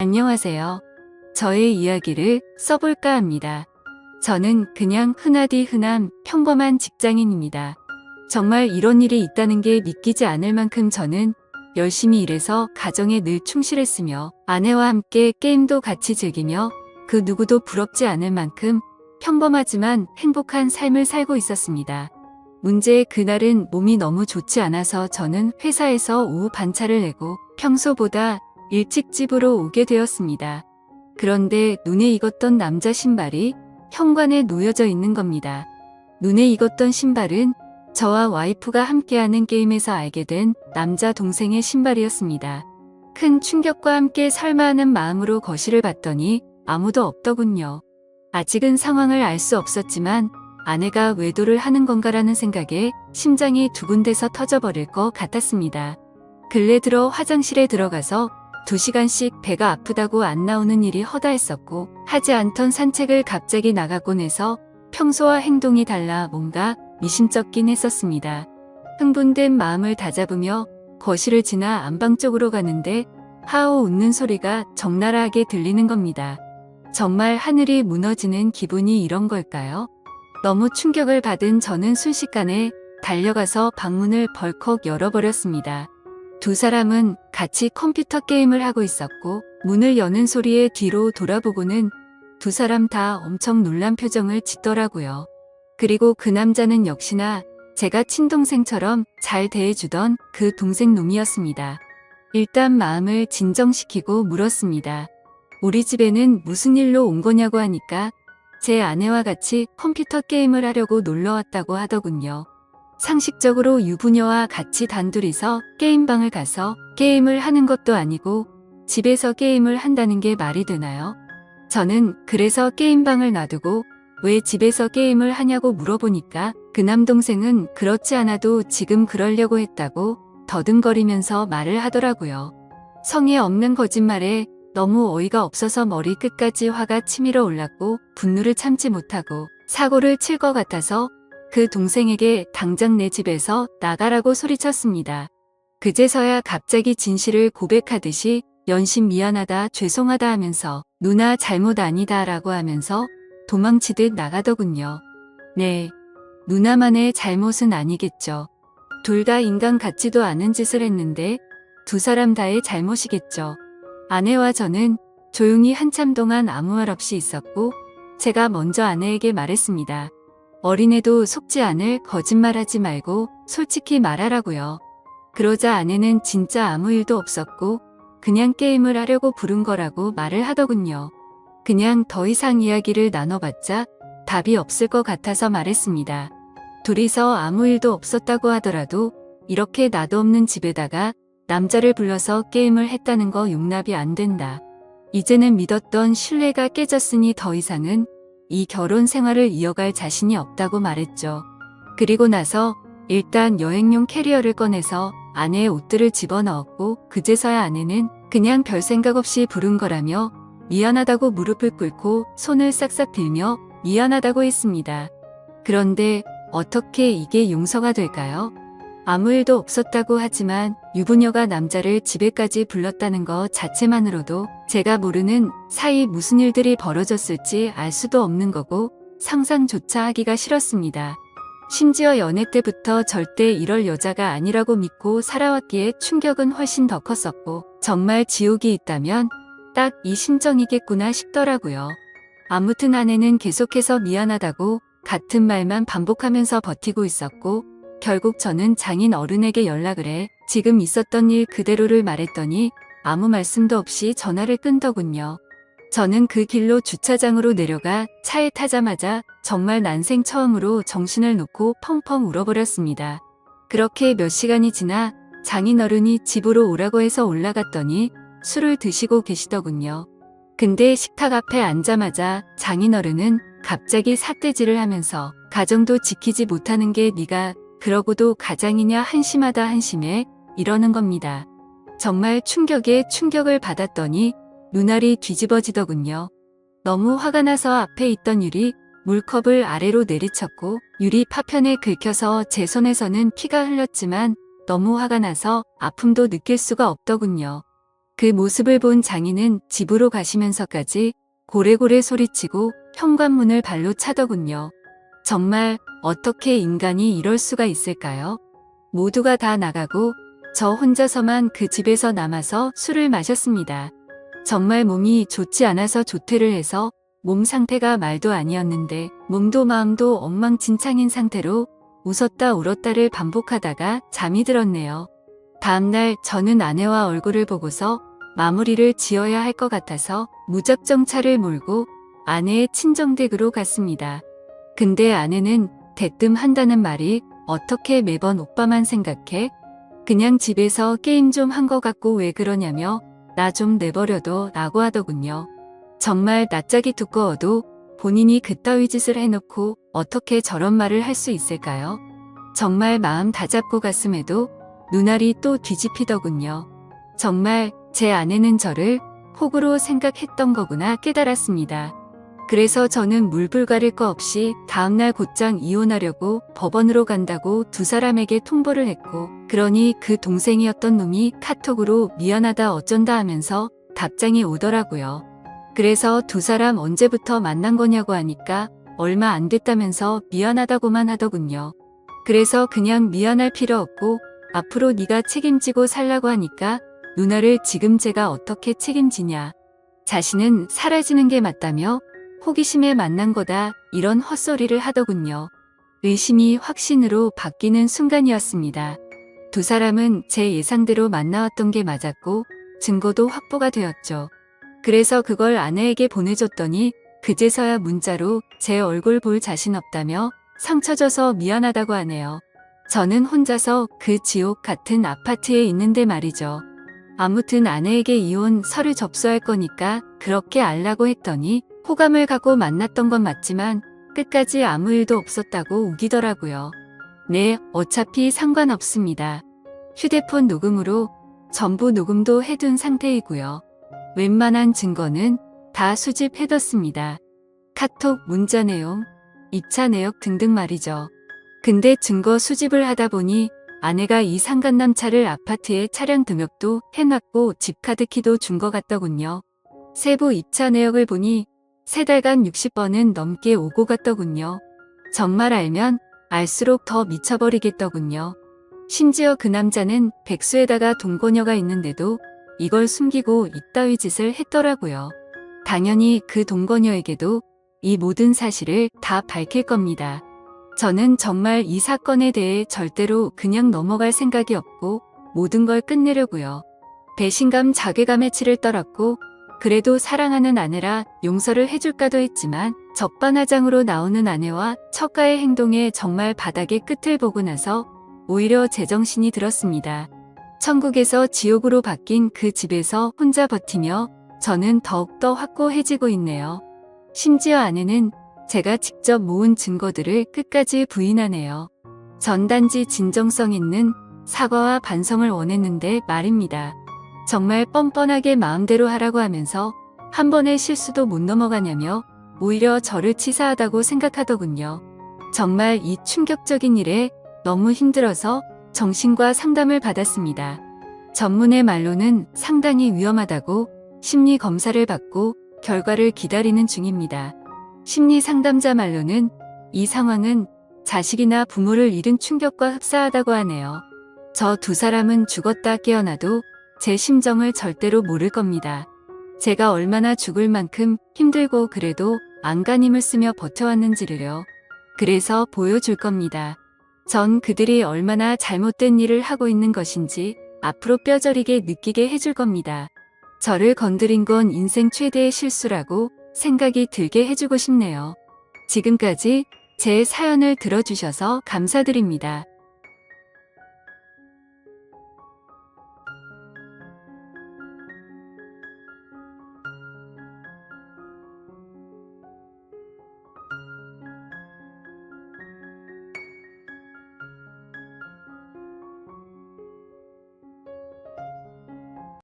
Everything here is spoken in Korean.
안녕하세요. 저의 이야기를 써볼까 합니다. 저는 그냥 흔하디 흔한 평범한 직장인입니다. 정말 이런 일이 있다는 게 믿기지 않을 만큼 저는 열심히 일해서 가정에 늘 충실했으며 아내와 함께 게임도 같이 즐기며 그 누구도 부럽지 않을 만큼 평범하지만 행복한 삶을 살고 있었습니다. 문제의 그날은 몸이 너무 좋지 않아서 저는 회사에서 오후 반차를 내고 평소보다 일찍 집으로 오게 되었습니다. 그런데 눈에 익었던 남자 신발이 현관에 놓여져 있는 겁니다. 눈에 익었던 신발은 저와 와이프가 함께하는 게임에서 알게 된 남자 동생의 신발이었습니다. 큰 충격과 함께 설마 하는 마음으로 거실을 봤더니 아무도 없더군요. 아직은 상황을 알 수 없었지만 아내가 외도를 하는 건가라는 생각에 심장이 두근대서 터져버릴 것 같았습니다. 근래 들어 화장실에 들어가서 2시간씩 배가 아프다고 안 나오는 일이 허다했었고 하지 않던 산책을 갑자기 나가곤 해서 평소와 행동이 달라 뭔가 미심쩍긴 했었습니다. 흥분된 마음을 다잡으며 거실을 지나 안방 쪽으로 가는데 하오 웃는 소리가 적나라하게 들리는 겁니다. 정말 하늘이 무너지는 기분이 이런 걸까요? 너무 충격을 받은 저는 순식간에 달려가서 방문을 벌컥 열어버렸습니다. 두 사람은 같이 컴퓨터 게임을 하고 있었고 문을 여는 소리에 뒤로 돌아보고는 두 사람 다 엄청 놀란 표정을 짓더라고요. 그리고 그 남자는 역시나 제가 친동생처럼 잘 대해주던 그 동생 놈이었습니다. 일단 마음을 진정시키고 물었습니다. 우리 집에는 무슨 일로 온 거냐고 하니까 제 아내와 같이 컴퓨터 게임을 하려고 놀러 왔다고 하더군요. 상식적으로 유부녀와 같이 단둘이서 게임방을 가서 게임을 하는 것도 아니고 집에서 게임을 한다는 게 말이 되나요? 저는 그래서 게임방을 놔두고 왜 집에서 게임을 하냐고 물어보니까 그 남동생은 그렇지 않아도 지금 그러려고 했다고 더듬거리면서 말을 하더라고요. 성의 없는 거짓말에 너무 어이가 없어서 머리 끝까지 화가 치밀어 올랐고 분노를 참지 못하고 사고를 칠 것 같아서 그 동생에게 당장 내 집에서 나가라고 소리쳤습니다. 그제서야 갑자기 진실을 고백하듯이 연신 미안하다 죄송하다 하면서 누나 잘못 아니다 라고 하면서 도망치듯 나가더군요. 네, 누나만의 잘못은 아니겠죠. 둘 다 인간 같지도 않은 짓을 했는데 두 사람 다의 잘못이겠죠. 아내와 저는 조용히 한참 동안 아무 말 없이 있었고 제가 먼저 아내에게 말했습니다. 어린애도 속지 않을 거짓말하지 말고 솔직히 말하라고요. 그러자 아내는 진짜 아무 일도 없었고 그냥 게임을 하려고 부른 거라고 말을 하더군요. 그냥 더 이상 이야기를 나눠봤자 답이 없을 것 같아서 말했습니다. 둘이서 아무 일도 없었다고 하더라도 이렇게 나도 없는 집에다가 남자를 불러서 게임을 했다는 거 용납이 안 된다. 이제는 믿었던 신뢰가 깨졌으니 더 이상은 이 결혼 생활을 이어갈 자신이 없다고 말했죠. 그리고 나서 일단 여행용 캐리어를 꺼내서 아내의 옷들을 집어넣었고 그제서야 아내는 그냥 별 생각 없이 부른 거라며 미안하다고 무릎을 꿇고 손을 싹싹 들며 미안하다고 했습니다. 그런데 어떻게 이게 용서가 될까요? 아무 일도 없었다고 하지만 유부녀가 남자를 집에까지 불렀다는 것 자체만으로도 제가 모르는 사이 무슨 일들이 벌어졌을지 알 수도 없는 거고 상상조차 하기가 싫었습니다. 심지어 연애 때부터 절대 이럴 여자가 아니라고 믿고 살아왔기에 충격은 훨씬 더 컸었고 정말 지옥이 있다면 딱 이 심정이겠구나 싶더라고요. 아무튼 아내는 계속해서 미안하다고 같은 말만 반복하면서 버티고 있었고 결국 저는 장인 어른에게 연락을 해 지금 있었던 일 그대로를 말했더니 아무 말씀도 없이 전화를 끊더군요. 저는 그 길로 주차장으로 내려가 차에 타자마자 정말 난생 처음으로 정신을 놓고 펑펑 울어버렸습니다. 그렇게 몇 시간이 지나 장인 어른이 집으로 오라고 해서 올라갔더니 술을 드시고 계시더군요. 근데 식탁 앞에 앉자마자 장인 어른은 갑자기 삿대질을 하면서 가정도 지키지 못하는 게 네가 그러고도 가장이냐 한심하다 한심해 이러는 겁니다. 정말 충격에 충격을 받았더니 눈알이 뒤집어지더군요. 너무 화가 나서 앞에 있던 유리 물컵을 아래로 내리쳤고 유리 파편에 긁혀서 제 손에서는 피가 흘렀지만 너무 화가 나서 아픔도 느낄 수가 없더군요. 그 모습을 본 장인은 집으로 가시면서까지 고래고래 소리치고 현관문을 발로 차더군요. 정말 어떻게 인간이 이럴 수가 있을까요? 모두가 다 나가고 저 혼자서만 그 집에서 남아서 술을 마셨습니다. 정말 몸이 좋지 않아서 조퇴를 해서 몸 상태가 말도 아니었는데 몸도 마음도 엉망진창인 상태로 웃었다 울었다를 반복하다가 잠이 들었네요. 다음날 저는 아내와 얼굴을 보고서 마무리를 지어야 할 것 같아서 무작정 차를 몰고 아내의 친정댁으로 갔습니다. 근데 아내는 대뜸 한다는 말이 어떻게 매번 오빠만 생각해? 그냥 집에서 게임 좀 한 것 같고 왜 그러냐며 나 좀 내버려둬 라고 하더군요. 정말 낯짝이 두꺼워도 본인이 그따위 짓을 해놓고 어떻게 저런 말을 할 수 있을까요? 정말 마음 다잡고 갔음에도 눈알이 또 뒤집히더군요. 정말 제 아내는 저를 호구로 생각했던 거구나 깨달았습니다. 그래서 저는 물불가릴 거 없이 다음날 곧장 이혼하려고 법원으로 간다고 두 사람에게 통보를 했고, 그러니 그 동생이었던 놈이 카톡으로 미안하다 어쩐다 하면서 답장이 오더라고요. 그래서 두 사람 언제부터 만난 거냐고 하니까 얼마 안 됐다면서 미안하다고만 하더군요. 그래서 그냥 미안할 필요 없고 앞으로 네가 책임지고 살라고 하니까 누나를 지금 제가 어떻게 책임지냐. 자신은 사라지는 게 맞다며 호기심에 만난 거다 이런 헛소리를 하더군요. 의심이 확신으로 바뀌는 순간이었습니다. 두 사람은 제 예상대로 만나왔던 게 맞았고 증거도 확보가 되었죠. 그래서 그걸 아내에게 보내줬더니 그제서야 문자로 제 얼굴 볼 자신 없다며 상처 줘서 미안하다고 하네요. 저는 혼자서 그 지옥 같은 아파트에 있는데 말이죠. 아무튼 아내에게 이혼 서류 접수할 거니까 그렇게 알라고 했더니 호감을 갖고 만났던 건 맞지만 끝까지 아무 일도 없었다고 우기더라고요. 네, 어차피 상관없습니다. 휴대폰 녹음으로 전부 녹음도 해둔 상태이고요. 웬만한 증거는 다 수집해뒀습니다. 카톡, 문자 내용, 입차 내역 등등 말이죠. 근데 증거 수집을 하다 보니 아내가 이 상간남 차를 아파트에 차량 등록도 해놨고 집카드 키도 준 것 같더군요. 세부 입차 내역을 보니 3달간 60번은 넘게 오고 갔더군요. 정말 알면 알수록 더 미쳐버리겠더군요. 심지어 그 남자는 백수에다가 동거녀가 있는데도 이걸 숨기고 이따위 짓을 했더라고요. 당연히 그 동거녀에게도 이 모든 사실을 다 밝힐 겁니다. 저는 정말 이 사건에 대해 절대로 그냥 넘어갈 생각이 없고 모든 걸 끝내려고요. 배신감, 자괴감에 치를 떨었고 그래도 사랑하는 아내라 용서를 해줄까도 했지만 적반하장으로 나오는 아내와 처가의 행동에 정말 바닥의 끝을 보고 나서 오히려 제정신이 들었습니다. 천국에서 지옥으로 바뀐 그 집에서 혼자 버티며 저는 더욱더 확고해지고 있네요. 심지어 아내는 제가 직접 모은 증거들을 끝까지 부인하네요. 전 단지 진정성 있는 사과와 반성을 원했는데 말입니다. 정말 뻔뻔하게 마음대로 하라고 하면서 한 번의 실수도 못 넘어가냐며 오히려 저를 치사하다고 생각하더군요. 정말 이 충격적인 일에 너무 힘들어서 정신과 상담을 받았습니다. 전문의 말로는 상당히 위험하다고 심리 검사를 받고 결과를 기다리는 중입니다. 심리 상담자 말로는 이 상황은 자식이나 부모를 잃은 충격과 흡사하다고 하네요. 저 두 사람은 죽었다 깨어나도 제 심정을 절대로 모를 겁니다. 제가 얼마나 죽을 만큼 힘들고 그래도 안간힘을 쓰며 버텨왔는지를요. 그래서 보여줄 겁니다. 전 그들이 얼마나 잘못된 일을 하고 있는 것인지 앞으로 뼈저리게 느끼게 해줄 겁니다. 저를 건드린 건 인생 최대의 실수라고 생각이 들게 해주고 싶네요. 지금까지 제 사연을 들어주셔서 감사드립니다.